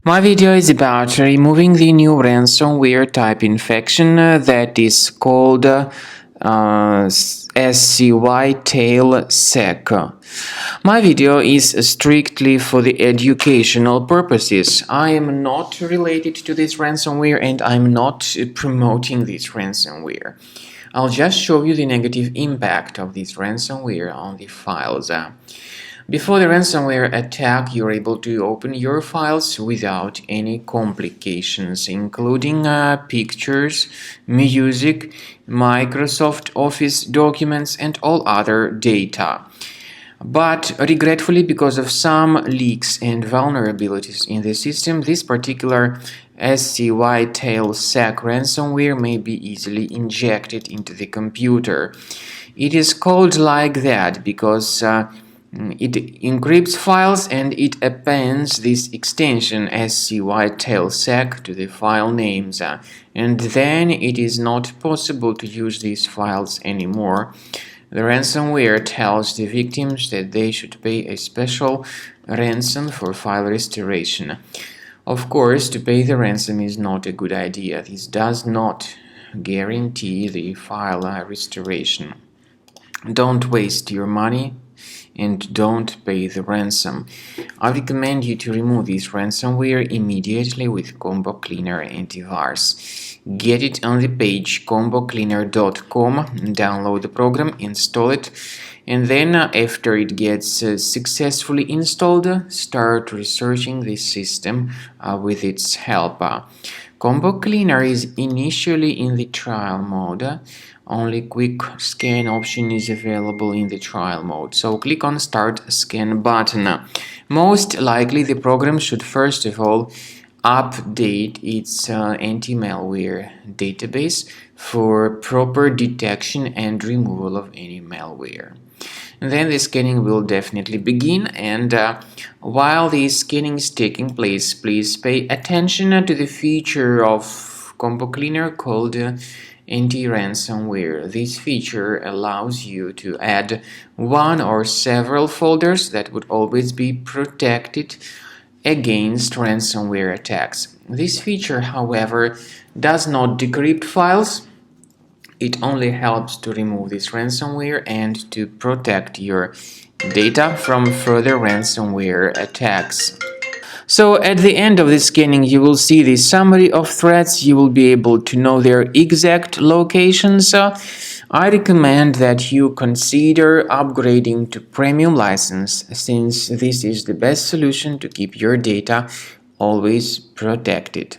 My video is about removing the new ransomware type infection that is called ScytaleSECC. My video is strictly for the educational purposes. I am not related to this ransomware and I'm not promoting this ransomware. I'll just show you the negative impact of this ransomware on the files. Before the ransomware attack, you're able to open your files without any complications, including pictures, music, Microsoft Office documents, and all other data. But regretfully, because of some leaks and vulnerabilities in the system, this particular ScytaleSECC ransomware may be easily injected into the computer. It is called like that because it encrypts files and it appends this extension ScytaleSECC to the file names, and then it is not possible to use these files anymore. The ransomware tells the victims that they should pay a special ransom for file restoration. Of course, to pay the ransom is not a good idea. This does not guarantee the file restoration. Don't waste your money and don't pay the ransom. I recommend you to remove this ransomware immediately with Combo Cleaner Antivirus. Get it on the page combocleaner.com, download the program, install it, and then after it gets successfully installed, start researching the system with its help. Combo Cleaner is initially in the trial mode. Only quick scan option is available in the trial mode, so click on Start Scan button. Most likely the program should first of all update its anti-malware database for proper detection and removal of any malware. And then the scanning will definitely begin, and while the scanning is taking place, please pay attention to the feature of Combo Cleaner called anti-ransomware. This feature allows you to add one or several folders that would always be protected against ransomware attacks. This feature, however, does not decrypt files. It only helps to remove this ransomware and to protect your data from further ransomware attacks. So at the end of the scanning, you will see the summary of threats. You will be able to know their exact locations. I recommend that you consider upgrading to premium license, since this is the best solution to keep your data always protected.